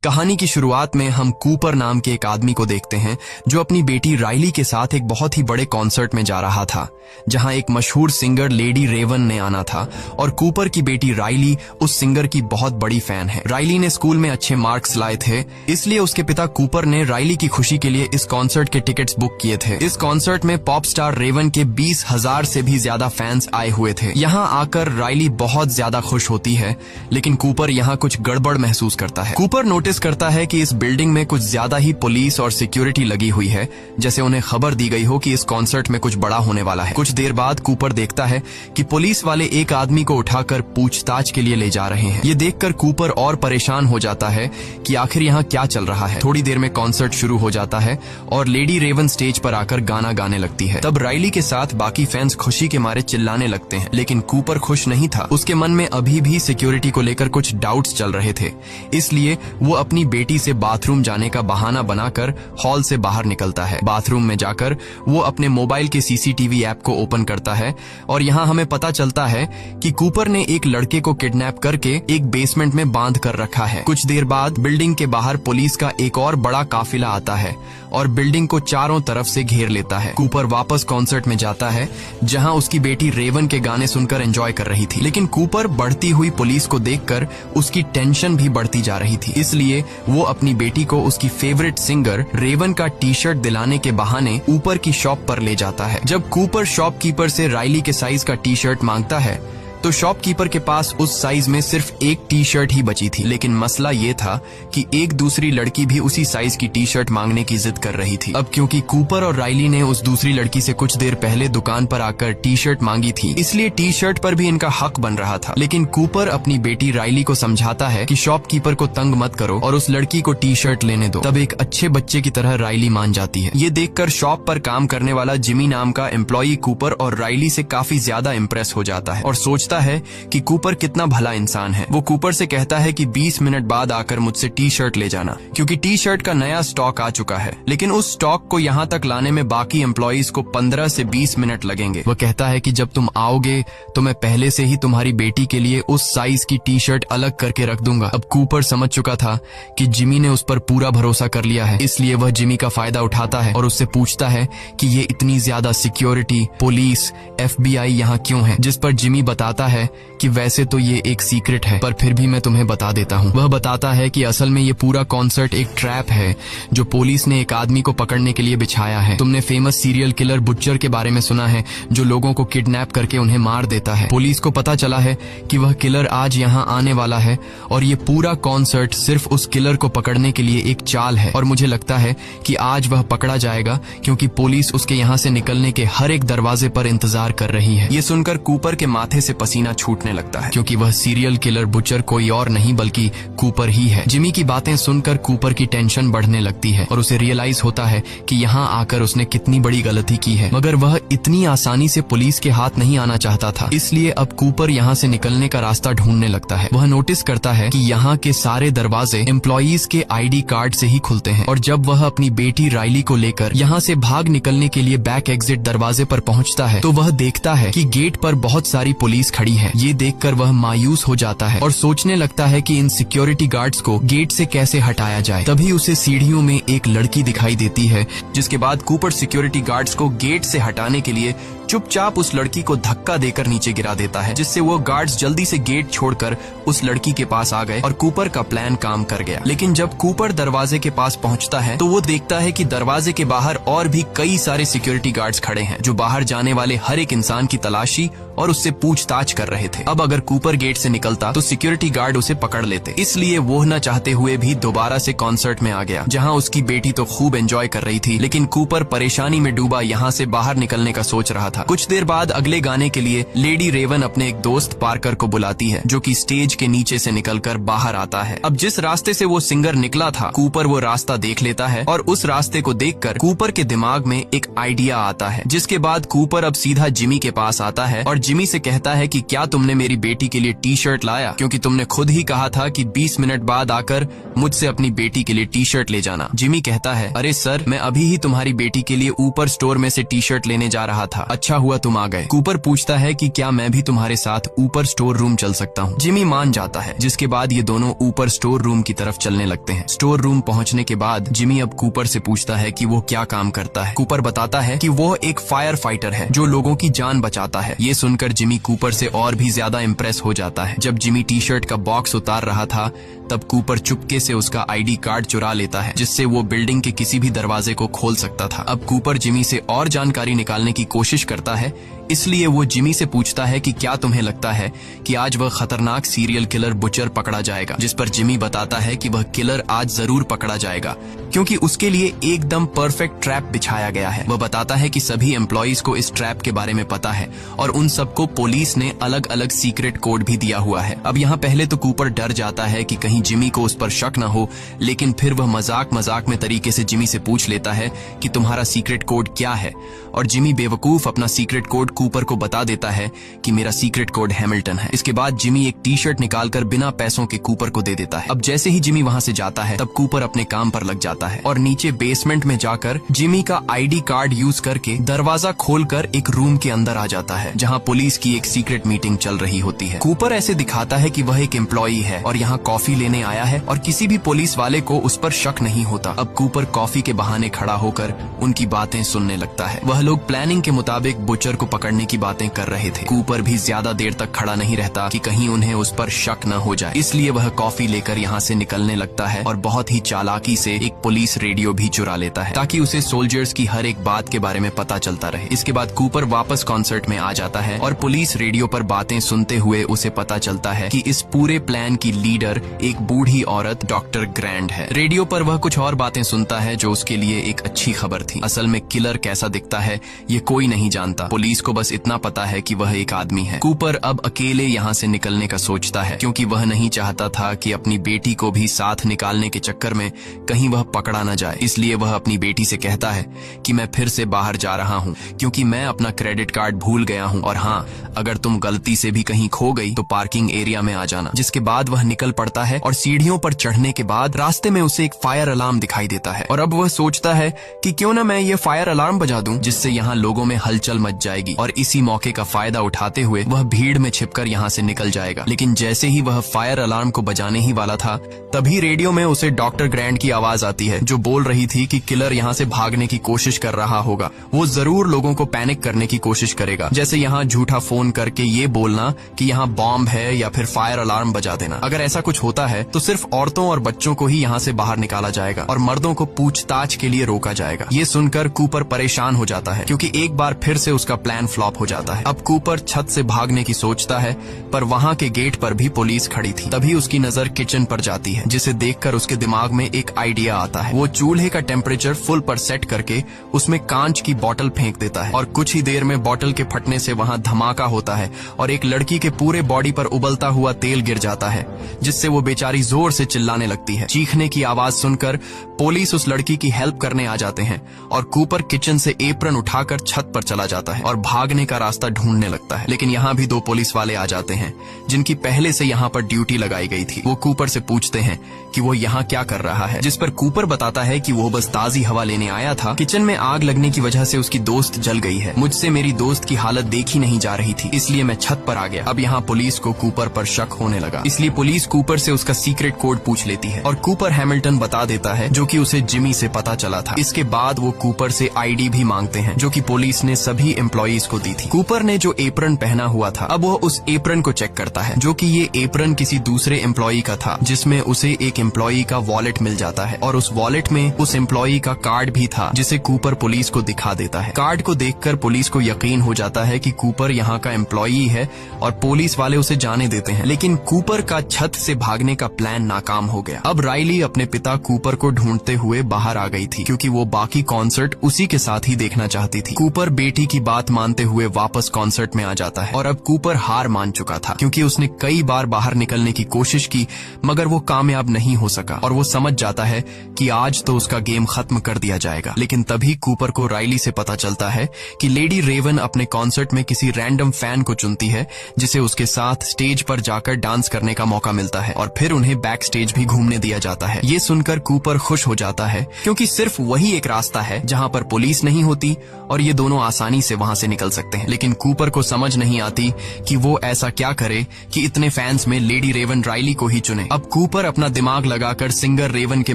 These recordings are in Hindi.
कहानी की शुरुआत में हम कूपर नाम के एक आदमी को देखते हैं जो अपनी बेटी राइली के साथ एक बहुत ही बड़े कॉन्सर्ट में जा रहा था, जहां एक मशहूर सिंगर लेडी रेवन ने आना था और कूपर की बेटी राइली उस सिंगर की बहुत बड़ी फैन है। राइली ने स्कूल में अच्छे मार्क्स लाए थे, इसलिए उसके पिता कूपर ने राइली की खुशी के लिए इस कॉन्सर्ट के टिकट्स बुक किए थे। इस कॉन्सर्ट में पॉप स्टार रेवन के 20,000 से भी ज्यादा फैंस आए हुए थे। यहाँ आकर राइली बहुत ज्यादा खुश होती है, लेकिन कूपर यहाँ कुछ गड़बड़ महसूस करता है। कूपर नोटिस करता है कि इस बिल्डिंग में कुछ ज्यादा ही पुलिस और सिक्योरिटी लगी हुई है, जैसे उन्हें खबर दी गई हो कि इस कॉन्सर्ट में कुछ बड़ा होने वाला है। कुछ देर बाद कूपर देखता है कि पुलिस वाले एक आदमी को उठाकर पूछताछ के लिए ले जा रहे हैं। ये देखकर कूपर और परेशान हो जाता है कि आखिर यहाँ क्या चल रहा है। थोड़ी देर में कॉन्सर्ट शुरू हो जाता है और लेडी रेवन स्टेज पर आकर गाना गाने लगती है। तब राइली के साथ बाकी फैंस खुशी के मारे चिल्लाने लगते हैं, लेकिन कूपर खुश नहीं था। उसके मन में अभी भी सिक्योरिटी को लेकर कुछ डाउट्स चल रहे थे, इसलिए वो अपनी बेटी से बाथरूम जाने का बहाना बनाकर हॉल से बाहर निकलता है। बाथरूम में जाकर वो अपने मोबाइल के सीसीटीवी ऐप को ओपन करता है और यहाँ हमें पता चलता है कि कूपर ने एक लड़के को किडनैप करके एक बेसमेंट में बांध कर रखा है। कुछ देर बाद बिल्डिंग के बाहर पुलिस का एक और बड़ा काफिला आता है और बिल्डिंग को चारों तरफ से घेर लेता है। कूपर वापस कॉन्सर्ट में जाता है, जहाँ उसकी बेटी रेवन के गाने सुनकर एंजॉय कर रही थी, लेकिन कूपर बढ़ती हुई पुलिस को देखकर उसकी टेंशन भी बढ़ती जा रही थी। इसलिए वो अपनी बेटी को उसकी फेवरेट सिंगर रेवन का टी शर्ट दिलाने के बहाने ऊपर की शॉप पर ले जाता है। जब कूपर शॉपकीपर से राइली के साइज का टी शर्ट मांगता है तो शॉपकीपर के पास उस साइज में सिर्फ एक टी शर्ट ही बची थी, लेकिन मसला ये था कि एक दूसरी लड़की भी उसी साइज की टी शर्ट मांगने की जिद कर रही थी। अब क्योंकि कूपर और राइली ने उस दूसरी लड़की से कुछ देर पहले दुकान पर आकर टी शर्ट मांगी थी, इसलिए टी शर्ट पर भी इनका हक बन रहा था। लेकिन कूपर अपनी बेटी राइली को समझाता है कि शॉपकीपर को तंग मत करो और उस लड़की को टी शर्ट लेने दो। तब एक अच्छे बच्चे की तरह राइली मान जाती है। ये देखकर शॉप पर काम करने वाला जिमी नाम का एम्प्लॉई कूपर और राइली से काफी ज्यादा इम्प्रेस हो जाता है और सोचता है कि कूपर कितना भला इंसान है। वो कूपर से कहता है कि 20 मिनट बाद आकर मुझसे टी शर्ट ले जाना, क्योंकि टी शर्ट का नया स्टॉक आ चुका है। लेकिन उस स्टॉक को यहाँ तक लाने में बाकी एम्प्लॉइज को 15 से 20 मिनट लगेंगे। वो कहता है कि जब तुम आओगे तो मैं पहले से ही तुम्हारी बेटी के लिए उस साइज की टी शर्ट अलग करके रख दूंगा। अब कूपर समझ चुका था कि जिमी ने उस पर पूरा भरोसा कर लिया है, इसलिए वह जिमी का फायदा उठाता है और उससे पूछता है कि ये इतनी ज्यादा सिक्योरिटी, पुलिस, FBI यहाँ क्यों है, जिस पर जिमी बताता है कि वैसे तो ये एक सीक्रेट है, पर फिर भी मैं तुम्हें बता देता हूँ। वह बताता है कि असल में ये पूरा कॉन्सर्ट एक ट्रैप है जो पुलिस ने एक आदमी को पकड़ने के लिए बिछाया है। तुमने फेमस सीरियल किलर बुच्चर के बारे में सुना है, जो लोगों को किडनैप करके उन्हें मार देता है। पुलिस को पता चला है कि वह किलर आज यहाँ आने वाला है और ये पूरा कॉन्सर्ट सिर्फ उस किलर को पकड़ने के लिए एक चाल है, और मुझे लगता है कि आज वह पकड़ा जाएगा क्योंकि पुलिस उसके यहाँ से निकलने के हर एक दरवाजे पर इंतजार कर रही है। ये सुनकर कूपर के माथे से पसीना छूटने लगता है, क्योंकि वह सीरियल किलर बुचर कोई और नहीं बल्कि कूपर ही है। जिमी की बातें सुनकर कूपर की टेंशन बढ़ने लगती है और उसे रियलाइज होता है कि यहाँ आकर उसने कितनी बड़ी गलती की है, मगर वह इतनी आसानी से पुलिस के हाथ नहीं आना चाहता था। इसलिए अब कूपर यहाँ से निकलने का रास्ता ढूंढने लगता है। वह नोटिस करता है कि यहाँ के सारे दरवाजे एम्प्लॉइज के ID कार्ड से ही खुलते हैं, और जब वह अपनी बेटी राइली को लेकर यहाँ से भाग निकलने के लिए बैक एग्जिट दरवाजे पर पहुँचता है तो वह देखता है कि गेट पर बहुत सारी पुलिस खड़ी है। ये देखकर वह मायूस हो जाता है और सोचने लगता है कि इन सिक्योरिटी गार्ड्स को गेट से कैसे हटाया जाए। तभी उसे सीढ़ियों में एक लड़की दिखाई देती है, जिसके बाद कूपर सिक्योरिटी गार्ड्स को गेट से हटाने के लिए चुपचाप उस लड़की को धक्का देकर नीचे गिरा देता है, जिससे वो गार्ड्स जल्दी से गेट छोड़कर उस लड़की के पास आ गए और कूपर का प्लान काम कर गया। लेकिन जब कूपर दरवाजे के पास पहुंचता है तो वो देखता है कि दरवाजे के बाहर और भी कई सारे सिक्योरिटी गार्ड्स खड़े हैं, जो बाहर जाने वाले हर एक इंसान की तलाशी और उससे पूछताछ कर रहे थे। अब अगर कूपर गेट से निकलता तो सिक्योरिटी गार्ड उसे पकड़ लेते, इसलिए वो न चाहते हुए भी दोबारा से कॉन्सर्ट में आ गया, जहाँ उसकी बेटी तो खूब एंजॉय कर रही थी, लेकिन कूपर परेशानी में डूबा यहाँ से बाहर निकलने का सोच रहा था। कुछ देर बाद अगले गाने के लिए लेडी रेवन अपने एक दोस्त पार्कर को बुलाती है, जो कि स्टेज के नीचे से निकलकर बाहर आता है। अब जिस रास्ते से वो सिंगर निकला था, कूपर वो रास्ता देख लेता है और उस रास्ते को देखकर कूपर के दिमाग में एक आइडिया आता है, जिसके बाद कूपर अब सीधा जिमी के पास आता है और जिमी से कहता है कि क्या तुमने मेरी बेटी के लिए टी शर्ट लाया, क्योंकि तुमने खुद ही कहा था कि 20 मिनट बाद आकर मुझसे अपनी बेटी के लिए टी शर्ट ले जाना। जिमी कहता है, अरे सर, मैं अभी ही तुम्हारी बेटी के लिए ऊपर स्टोर में से टी शर्ट लेने जा रहा था। अच्छा अच्छा हुआ तुम आ गए। कूपर पूछता है कि क्या मैं भी तुम्हारे साथ ऊपर स्टोर रूम चल सकता हूँ। जिमी मान जाता है, जिसके बाद ये दोनों ऊपर स्टोर रूम की तरफ चलने लगते हैं। स्टोर रूम पहुँचने के बाद जिमी अब कूपर से पूछता है कि वो क्या काम करता है। कूपर बताता है कि वो एक फायर फाइटर है जो लोगों की जान बचाता है। ये सुनकर जिमी कूपर से और भी ज्यादा इम्प्रेस हो जाता है। जब जिमी टी शर्ट का बॉक्स उतार रहा था तब कूपर चुपके से उसका आईडी कार्ड चुरा लेता है, जिससे वो बिल्डिंग के किसी भी दरवाजे को खोल सकता था। अब कूपर जिमी से और जानकारी निकालने की कोशिश करता है, इसलिए वो जिमी से पूछता है कि क्या तुम्हें लगता है कि आज वह खतरनाक सीरियल किलर बुचर पकड़ा जाएगा। जिस पर जिमी बताता है कि वह किलर आज जरूर पकड़ा जाएगा क्योंकि उसके लिए एकदम परफेक्ट ट्रैप बिछाया गया है। वह बताता है कि सभी एम्प्लॉइज को इस ट्रैप के बारे में पता है और उन सबको पुलिस ने अलग अलग सीक्रेट कोड भी दिया हुआ है। अब यहाँ पहले तो कूपर डर जाता है कि कहीं जिमी को उस पर शक न हो, लेकिन फिर वह मजाक में तरीके से जिमी से पूछ लेता है कि तुम्हारा सीक्रेट कोड क्या है, और जिमी बेवकूफ अपना सीक्रेट कोड कूपर को बता देता है कि मेरा सीक्रेट कोड हैमिल्टन है। इसके बाद जिमी एक टी शर्ट निकालकर बिना पैसों के कूपर को दे देता है। अब जैसे ही जिमी वहाँ से जाता है तब कूपर अपने काम पर लग जाता है और नीचे बेसमेंट में जाकर जिमी का आईडी कार्ड यूज करके दरवाजा खोलकर एक रूम के अंदर आ जाता है जहाँ पुलिस की एक सीक्रेट मीटिंग चल रही होती है। कूपर ऐसे दिखाता है कि वह एक एम्प्लॉई है और यहाँ कॉफी लेने आया है और किसी भी पुलिस वाले को उस पर शक नहीं होता। अब कूपर कॉफी के बहाने खड़ा होकर उनकी बातें सुनने लगता है। वह लोग प्लानिंग के मुताबिक बुचर को पकड़ने की बातें कर रहे थे। कूपर भी ज्यादा देर तक खड़ा नहीं रहता कि कहीं उन्हें उस पर शक न हो जाए, इसलिए वह कॉफी लेकर यहाँ से निकलने लगता है और बहुत ही चालाकी से एक पुलिस रेडियो भी चुरा लेता है ताकि उसे सोल्जर्स की हर एक बात के बारे में पता चलता रहे। इसके बाद कूपर वापस कॉन्सर्ट में आ जाता है और पुलिस रेडियो पर बातें सुनते हुए उसे पता चलता है कि इस पूरे प्लान की लीडर एक बूढ़ी औरत डॉक्टर ग्रैंड है। रेडियो पर वह कुछ और बातें सुनता है जो उसके लिए एक अच्छी खबर थी। असल में किलर कैसा दिखता है ये कोई नहीं जानता, पुलिस को बस इतना पता है कि वह एक आदमी है। कूपर अब अकेले यहाँ से निकलने का सोचता है क्योंकि वह नहीं चाहता था कि अपनी बेटी को भी साथ निकालने के चक्कर में कहीं वह पकड़ा न जाए। इसलिए वह अपनी बेटी से कहता है कि मैं फिर से बाहर जा रहा हूँ क्योंकि मैं अपना क्रेडिट कार्ड भूल गया हूँ, और हाँ, अगर तुम गलती से भी कहीं खो गई तो पार्किंग एरिया में आ जाना। जिसके बाद वह निकल पड़ता है और सीढ़ियों पर चढ़ने के बाद रास्ते में उसे एक फायर अलार्म दिखाई देता है और अब वह सोचता है कि क्यों न मैं ये फायर अलार्म बजा दूं, जिससे यहाँ लोगों में हलचल मच जाएगी, और इसी मौके का फायदा उठाते हुए वह भीड़ में छिपकर यहाँ से निकल जाएगा। लेकिन जैसे ही वह फायर अलार्म को बजाने ही वाला था तभी रेडियो में उसे डॉक्टर ग्रैंड की आवाज आती है जो बोल रही थी कि किलर यहाँ से भागने की कोशिश कर रहा होगा। वो जरूर लोगों को पैनिक करने की कोशिश करेगा, जैसे यहाँ झूठा फोन करके ये बोलना कि यहाँ बॉम्ब है या फिर फायर अलार्म बजा देना। अगर ऐसा कुछ होता है तो सिर्फ औरतों और बच्चों को ही यहाँ से बाहर निकाला जाएगा और मर्दों को पूछताछ के लिए रोका जाएगा। ये सुनकर कूपर परेशान हो जाता है क्योंकि एक बार फिर से उसका प्लान फ्लॉप हो जाता है। अब कूपर छत से भागने की सोचता है पर वहाँ के गेट पर भी पुलिस खड़ी थी। तभी उसकी नजर किचन पर जाती है जिसे देखकर उसके दिमाग में एक आइडिया आता है। वो चूल्हे का टेम्परेचर फुल पर सेट करके उसमें कांच की बोतल फेंक देता है और कुछ ही देर में बोतल के फटने से वहाँ धमाका होता है और एक लड़की के पूरे बॉडी पर उबलता हुआ तेल गिर जाता है, जिससे वो बेचारी जोर से चिल्लाने लगती है। चीखने की आवाज सुनकर पुलिस उस लड़की की हेल्प करने आ जाते हैं और कूपर किचन से एप्रन उठाकर छत पर चला जाता है और भागने का रास्ता ढूंढने लगता है। लेकिन यहाँ भी दो पुलिस वाले आ जाते हैं जिनकी पहले से यहाँ पर ड्यूटी लगाई गई थी। वो कूपर से पूछते हैं कि वो यहाँ क्या कर रहा है, जिस पर कूपर बताता है कि वो बस ताजी हवा लेने आया था। किचन में आग लगने की वजह से उसकी दोस्त जल गई है। मुझसे मेरी दोस्त की हालत देखी नहीं जा रही थी, इसलिए मैं छत पर आ गया। अब यहाँ पुलिस को कूपर पर शक होने लगा, इसलिए पुलिस कूपर से उसका सीक्रेट कोड पूछ लेती है और कूपर हैमिल्टन बता देता है जो कि उसे जिमी से पता चला था। इसके बाद वो कूपर से आईडी भी मांगते हैं जो कि पुलिस ने सभी एम्प्लॉइज को दी थी। कूपर ने जो एप्रन पहना हुआ था अब वो उस एप्रन को चेक करता है जो कि ये एप्रन किसी दूसरे एम्प्लॉई का था, जिसमें उसे एक एम्प्लॉई का वॉलेट मिल जाता है और उस वॉलेट में उस एम्प्लॉई का कार्ड भी था जिसे कूपर पुलिस को दिखा देता है। कार्ड को देखकर पुलिस को यकीन हो जाता है कि कूपर यहाँ का एम्प्लॉई है और पुलिस वाले उसे जाने देते हैं। लेकिन कूपर का छत से भागने का प्लान नाकाम हो गया। अब राइली अपने पिता कूपर को ढूंढते हुए बाहर आ गई थी क्योंकि वो बाकी कॉन्सर्ट उसी के साथ ही देखना चाहती थी। कूपर बेटी की बात मानते हुए वापस कॉन्सर्ट में आ जाता है और अब कूपर हार मान चुका था क्योंकि उसने कई बार बाहर निकलने की कोशिश की मगर वो कामयाब नहीं नहीं हो सका और वो समझ जाता है कि आज तो उसका गेम खत्म कर दिया जाएगा। लेकिन तभी कूपर को राइली से पता चलता है कि लेडी रेवन अपने कॉन्सर्ट में किसी रैंडम फैन को चुनती है जिसे उसके साथ स्टेज पर जाकर डांस करने का मौका मिलता है और फिर उन्हें बैक स्टेज भी घूमने दिया जाता है। ये सुनकर कूपर खुश हो जाता है क्योंकि सिर्फ वही एक रास्ता है जहां पर पुलिस नहीं होती और ये दोनों आसानी से वहां से निकल सकते हैं। लेकिन कूपर को समझ नहीं आती कि वो ऐसा क्या करे कि इतने फैंस में लेडी रेवन राइली को ही चुने। अब कूपर अपना दिमाग लगाकर सिंगर रेवन के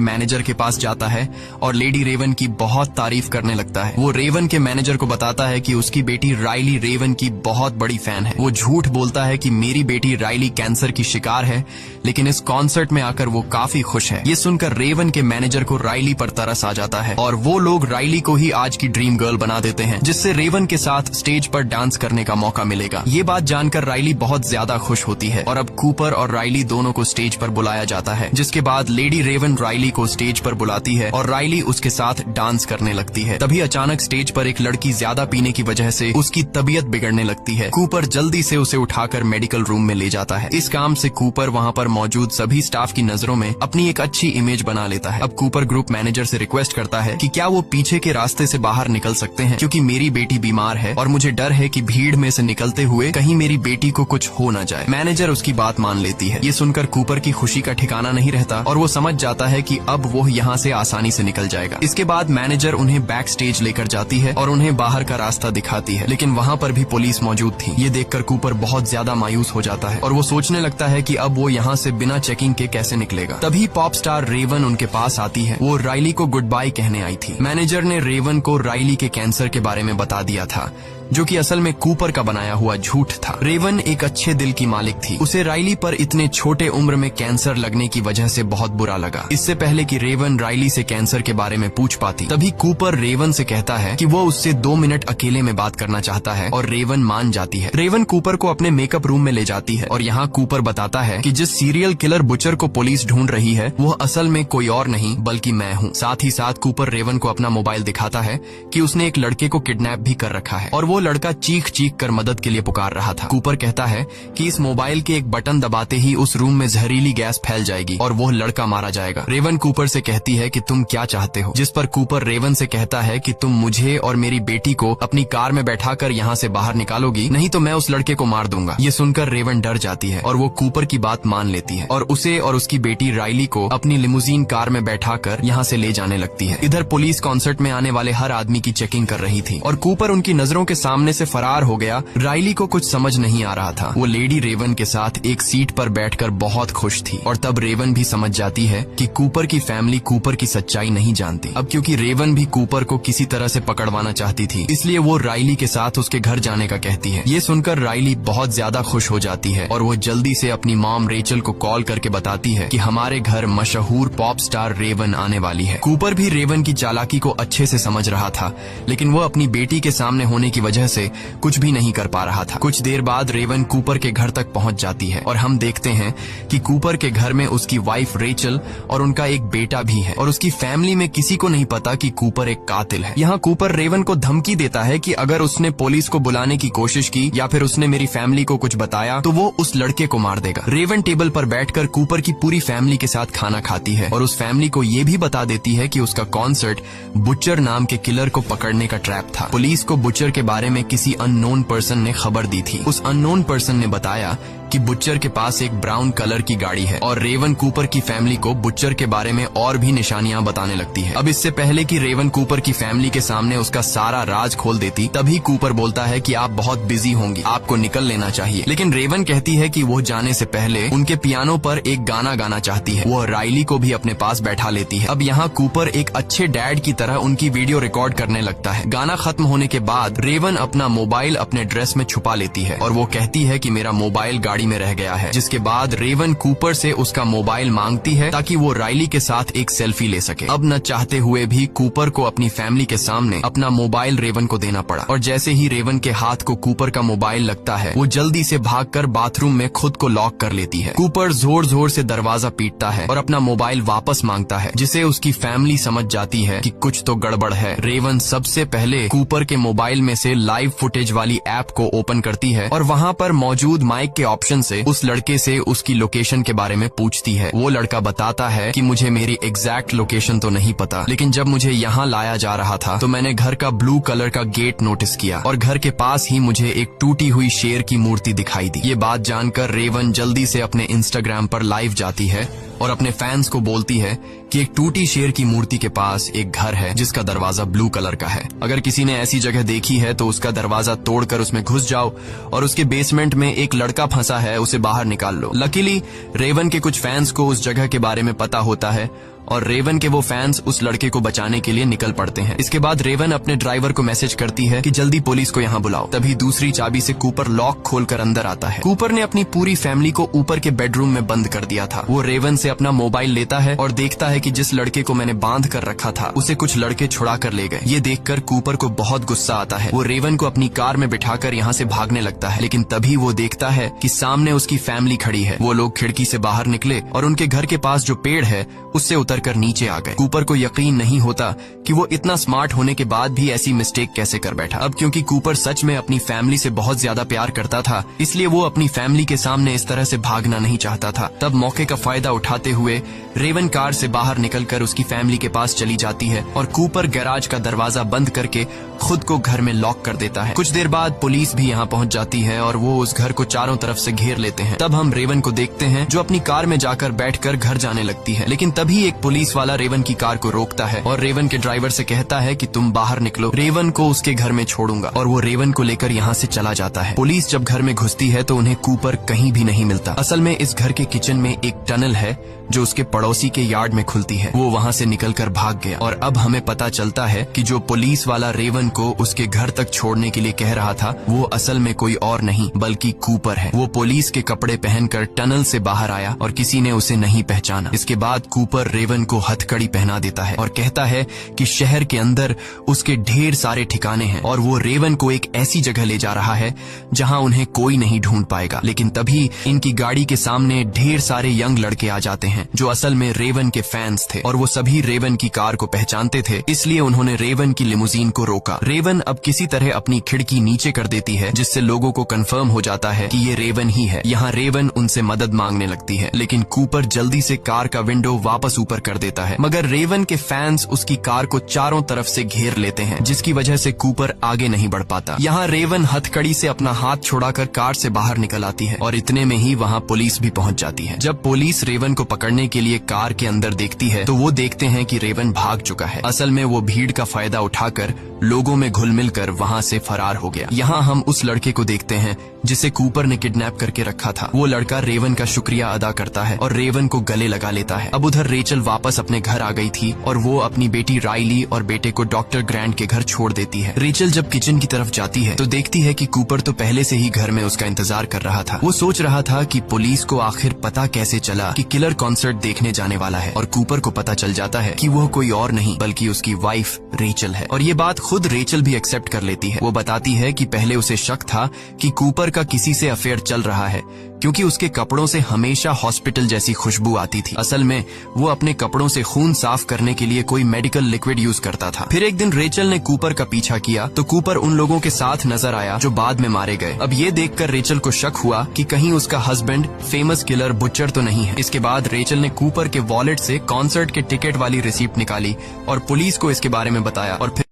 मैनेजर के पास जाता है और लेडी रेवन की बहुत तारीफ करने लगता है। वो रेवन के मैनेजर को बताता है कि उसकी बेटी राइली रेवन की बहुत बड़ी फैन है। वो झूठ बोलता है कि मेरी बेटी राइली कैंसर की शिकार है, लेकिन इस कॉन्सर्ट में आकर वो काफी खुश है। ये सुनकर रेवन के मैनेजर को राइली पर तरस आ जाता है और वो लोग राइली को ही आज की ड्रीम गर्ल बना देते हैं, जिससे रेवन के साथ स्टेज पर डांस करने का मौका मिलेगा। ये बात जानकर राइली बहुत ज्यादा खुश होती है और अब कूपर और राइली दोनों को स्टेज पर बुलाया जाता है, जिसके बाद लेडी रेवन राइली को स्टेज पर बुलाती है और राइली उसके साथ डांस करने लगती है। तभी अचानक स्टेज पर एक लड़की ज्यादा पीने की वजह से उसकी तबीयत बिगड़ने लगती है। कूपर जल्दी से उसे उठाकर मेडिकल रूम में ले जाता है। इस काम से कूपर वहाँ पर मौजूद सभी स्टाफ की नजरों में अपनी एक अच्छी इमेज बना लेता है। अब कूपर ग्रुप मैनेजर से रिक्वेस्ट करता है कि क्या वो पीछे के रास्ते से बाहर निकल सकते हैं, क्योंकि मेरी बेटी बीमार है और मुझे डर है कि भीड़ में से निकलते हुए कहीं मेरी बेटी को कुछ हो न जाए। मैनेजर उसकी बात मान लेती है। ये सुनकर कूपर की खुशी का ठिकाना नहीं रहता और वो समझ जाता है कि अब वो यहाँ से आसानी से निकल जाएगा। इसके बाद मैनेजर उन्हें बैक स्टेज लेकर जाती है और उन्हें बाहर का रास्ता दिखाती है, लेकिन वहाँ पर भी पुलिस मौजूद थी। ये देखकर कूपर बहुत ज्यादा मायूस हो जाता है और वो सोचने लगता है कि अब वो यहाँ से बिना चेकिंग के कैसे निकलेगा। तभी पॉप स्टार रेवन उनके पास आती है। वो राइली को गुड बाय कहने आई थी। मैनेजर ने रेवन को राइली के कैंसर के बारे में बता दिया था, जो कि असल में कूपर का बनाया हुआ झूठ था। रेवन एक अच्छे दिल की मालिक थी। उसे राइली पर इतने छोटे उम्र में कैंसर लगने की वजह से बहुत बुरा लगा। इससे पहले कि रेवन राइली से कैंसर के बारे में पूछ पाती, तभी कूपर रेवन से कहता है कि वो उससे 2 मिनट अकेले में बात करना चाहता है और रेवन मान जाती है। रेवन कूपर को अपने मेकअप रूम में ले जाती है और यहाँ कूपर बताता है कि जिस सीरियल किलर बुचर को पुलिस ढूंढ रही है वो असल में कोई और नहीं बल्कि मैं हूँ। साथ ही साथ कूपर रेवन को अपना मोबाइल दिखाता है कि उसने एक लड़के को किडनैप भी कर रखा है और वो लड़का चीख चीख कर मदद के लिए पुकार रहा था। कूपर कहता है कि इस मोबाइल के एक बटन दबाते ही उस रूम में जहरीली गैस फैल जाएगी और वो लड़का मारा जाएगा। रेवन कूपर से कहती है कि तुम क्या चाहते हो, जिस पर कूपर रेवन से कहता है कि तुम मुझे और मेरी बेटी को अपनी कार में बैठाकर यहाँ से बाहर निकालोगी, नहीं तो मैं उस लड़के को मार दूंगा। ये सुनकर रेवन डर जाती है और वो कूपर की बात मान लेती है और उसे और उसकी बेटी राइली को अपनी लिमुजीन कार में बैठाकर यहाँ से ले जाने लगती है। इधर पुलिस कॉन्सर्ट में आने वाले हर आदमी की चेकिंग कर रही थी और कूपर उनकी नजरों के सामने से फरार हो गया। राइली को कुछ समझ नहीं आ रहा था। वो लेडी रेवन के साथ एक सीट पर बैठकर बहुत खुश थी और तब रेवन भी समझ जाती है कि कूपर की फैमिली कूपर की सच्चाई नहीं जानती। अब क्योंकि रेवन भी कूपर को किसी तरह से पकड़वाना चाहती थी, इसलिए वो राइली के साथ उसके घर जाने का कहती है। ये सुनकर राइली बहुत ज्यादा खुश हो जाती है और वो जल्दी से अपनी मॉम रेचल को कॉल करके बताती है कि हमारे घर मशहूर पॉप स्टार रेवन आने वाली है। कूपर भी रेवन की चालाकी को अच्छे से समझ रहा था, लेकिन वो अपनी बेटी के सामने होने की वजह से कुछ भी नहीं कर पा रहा था। कुछ देर बाद रेवन कूपर के घर तक पहुंच जाती है और हम देखते हैं कि कूपर के घर में उसकी वाइफ रेचल और उनका एक बेटा भी है और उसकी फैमिली में किसी को नहीं पता कि कूपर एक कातिल है। यहाँ कूपर रेवन को धमकी देता है कि अगर उसने पुलिस को बुलाने की कोशिश की या फिर उसने मेरी फैमिली को कुछ बताया तो वो उस लड़के को मार देगा। रेवन टेबल पर बैठकर कूपर की पूरी फैमिली के साथ खाना खाती है और उस फैमिली को ये भी बता देती है कि उसका कॉन्सर्ट बुचर नाम के किलर को पकड़ने का ट्रैप था। पुलिस को बुचर के बारे में किसी अननोन पर्सन ने खबर दी थी। उस अननोन पर्सन ने बताया कि बुच्चर के पास एक ब्राउन कलर की गाड़ी है और रेवन कूपर की फैमिली को बुच्चर के बारे में और भी निशानियां बताने लगती है। अब इससे पहले कि रेवन कूपर की फैमिली के सामने उसका सारा राज खोल देती, तभी कूपर बोलता है कि आप बहुत बिजी होंगी, आपको निकल लेना चाहिए। लेकिन रेवन कहती है कि वो जाने से पहले उनके पियानो पर एक गाना गाना चाहती है। वो राइली को भी अपने पास बैठा लेती है। अब यहाँ कूपर एक अच्छे डैड की तरह उनकी वीडियो रिकॉर्ड करने लगता है। गाना खत्म होने के बाद रेवन अपना मोबाइल अपने ड्रेस में छुपा लेती है और वो कहती है कि मेरा मोबाइल गाड़ी में रह गया है, जिसके बाद रेवन कूपर से उसका मोबाइल मांगती है ताकि वो राइली के साथ एक सेल्फी ले सके। अब न चाहते हुए भी कूपर को अपनी फैमिली के सामने अपना मोबाइल रेवन को देना पड़ा और जैसे ही रेवन के हाथ को कूपर का मोबाइल लगता है, वो जल्दी से भागकर बाथरूम में खुद को लॉक कर लेती है। कूपर जोर जोर से दरवाजा पीटता है और अपना मोबाइल वापस मांगता है, जिसे उसकी फैमिली समझ जाती है कि कुछ तो गड़बड़ है। रेवन सबसे पहले कूपर के मोबाइल में से लाइव फुटेज वाली ऐप को ओपन करती है और वहाँ पर मौजूद माइक के ऑप्शन रिसेप्शन से उस लड़के से उसकी लोकेशन के बारे में पूछती है। वो लड़का बताता है कि मुझे मेरी एग्जैक्ट लोकेशन तो नहीं पता, लेकिन जब मुझे यहाँ लाया जा रहा था तो मैंने घर का ब्लू कलर का गेट नोटिस किया और घर के पास ही मुझे एक टूटी हुई शेर की मूर्ति दिखाई दी। ये बात जानकर रेवन जल्दी से अपने इंस्टाग्राम पर लाइव जाती है और अपने फैंस को बोलती है कि एक टूटी शेर की मूर्ति के पास एक घर है जिसका दरवाजा ब्लू कलर का है। अगर किसी ने ऐसी जगह देखी है तो उसका दरवाजा तोड़कर उसमें घुस जाओ और उसके बेसमेंट में एक लड़का फंसा है, उसे बाहर निकाल लो। लकीली रेवन के कुछ फैंस को उस जगह के बारे में पता होता है और रेवन के वो फैंस उस लड़के को बचाने के लिए निकल पड़ते हैं। इसके बाद रेवन अपने ड्राइवर को मैसेज करती है कि जल्दी पुलिस को यहाँ बुलाओ। तभी दूसरी चाबी से कूपर लॉक खोलकर अंदर आता है। कूपर ने अपनी पूरी फैमिली को ऊपर के बेडरूम में बंद कर दिया था। वो रेवन से अपना मोबाइल लेता है और देखता है कि जिस लड़के को मैंने बांध कर रखा था उसे कुछ लड़के छुड़ा कर ले गए। ये देखकर कूपर को बहुत गुस्सा आता है। वो रेवन को अपनी कार में बिठाकर यहाँ से भागने लगता है, लेकिन तभी वो देखता है कि सामने उसकी फैमिली खड़ी है। वो लोग खिड़की से बाहर निकले और उनके घर के पास जो पेड़ है उससे उतरकर नीचे आ गए। कूपर को यकीन नहीं होता कि वो इतना स्मार्ट होने के बाद भी ऐसी मिस्टेक कैसे कर बैठा। अब क्योंकि कूपर सच में अपनी फैमिली से बहुत ज्यादा प्यार करता था, इसलिए वो अपनी फैमिली के सामने इस तरह से भागना नहीं चाहता था। तब मौके का फायदा उठाते हुए रेवन कार से बाहर निकलकर उसकी फैमिली के पास चली जाती है और कूपर गैराज का दरवाजा बंद करके खुद को घर में लॉक कर देता है। कुछ देर बाद पुलिस भी यहाँ पहुँच जाती है और वो उस घर को चारों तरफ से घेर लेते हैं। तब हम रेवन को देखते हैं जो अपनी कार में जाकर बैठकर घर जाने लगती है, लेकिन तभी एक पुलिस वाला रेवन की कार को रोकता है और रेवन के ड्राइवर से कहता है कि तुम बाहर निकलो, रेवन को उसके घर में छोड़ूंगा। और वो रेवन को लेकर यहाँ से चला जाता है। पुलिस जब घर में घुसती है तो उन्हें कूपर कहीं भी नहीं मिलता। असल में इस घर के किचन में एक टनल है जो उसके पड़ोसी के यार्ड में खुलती है। वो वहाँ से निकलकर भाग गया और अब हमें पता चलता है कि जो पुलिस वाला रेवन को उसके घर तक छोड़ने के लिए कह रहा था वो असल में कोई और नहीं बल्कि कूपर है। वो पुलिस के कपड़े पहनकर टनल से बाहर आया और किसी ने उसे नहीं पहचाना। इसके बाद कूपर रेवन को हथकड़ी पहना देता है और कहता है कि शहर के अंदर उसके ढेर सारे ठिकाने हैं और वो रेवन को एक ऐसी जगह ले जा रहा है जहाँ उन्हें कोई नहीं ढूंढ पाएगा। लेकिन तभी इनकी गाड़ी के सामने ढेर सारे यंग लड़के आ जाते हैं जो असल में रेवन के फैंस थे और वो सभी रेवन की कार को पहचानते थे, इसलिए उन्होंने रेवन की लिमुजीन को रोका। रेवन अब किसी तरह अपनी खिड़की नीचे कर देती है जिससे लोगों को कंफर्म हो जाता है कि ये रेवन ही है। यहाँ रेवन उनसे मदद मांगने लगती है, लेकिन कूपर जल्दी से कार का विंडो वापस ऊपर कर देता है। मगर रेवन के फैंस उसकी कार को चारों तरफ से घेर लेते हैं जिसकी वजह से कूपर आगे नहीं बढ़ पाता। यहाँ रेवन हथकड़ी से अपना हाथ छुड़ाकर कार से बाहर निकल आती है और इतने में ही वहाँ पुलिस भी पहुँच जाती है। जब पुलिस रेवन को पकड़ने के लिए कार के अंदर देखती है तो वो देखते हैं कि रेवन भाग चुका है। असल में वो भीड़ का फायदा उठाकर लोगों में घुल मिलकर वहाँ से फरार हो गया। यहाँ हम उस लड़के को देखते हैं जिसे कूपर ने किडनैप करके रखा था। वो लड़का रेवन का शुक्रिया अदा करता है और रेवन को गले लगा लेता है। अब उधर रेचल वापस अपने घर आ गई थी और वो अपनी बेटी राइली और बेटे को डॉक्टर ग्रैंट के घर छोड़ देती है। रेचल जब किचन की तरफ जाती है तो देखती है कि कूपर तो पहले से ही घर में उसका इंतजार कर रहा था। वो सोच रहा था कि पुलिस को आखिर पता कैसे चला कि किलर कॉन्सर्ट देखने जाने वाला है और कूपर को पता चल जाता है कि वो कोई और नहीं बल्कि उसकी वाइफ रेचल है। और ये बात खुद रेचल भी एक्सेप्ट कर लेती है। वो बताती है कि पहले उसे शक था कि कूपर का किसी से अफेयर चल रहा है क्योंकि उसके कपड़ों से हमेशा हॉस्पिटल जैसी खुशबू आती थी। असल में वो अपने कपड़ों से खून साफ करने के लिए कोई मेडिकल लिक्विड यूज करता था। फिर एक दिन रेचल ने कूपर का पीछा किया तो कूपर उन लोगों के साथ नजर आया जो बाद में मारे गए। अब ये देखकर रेचल को शक हुआ कि कहीं उसका हस्बैंड फेमस किलर बुचर तो नहीं है। इसके बाद रेचल ने कूपर के वॉलेट से कॉन्सर्ट के टिकट वाली रिसीप्ट निकाली और पुलिस को इसके बारे में बताया और फिर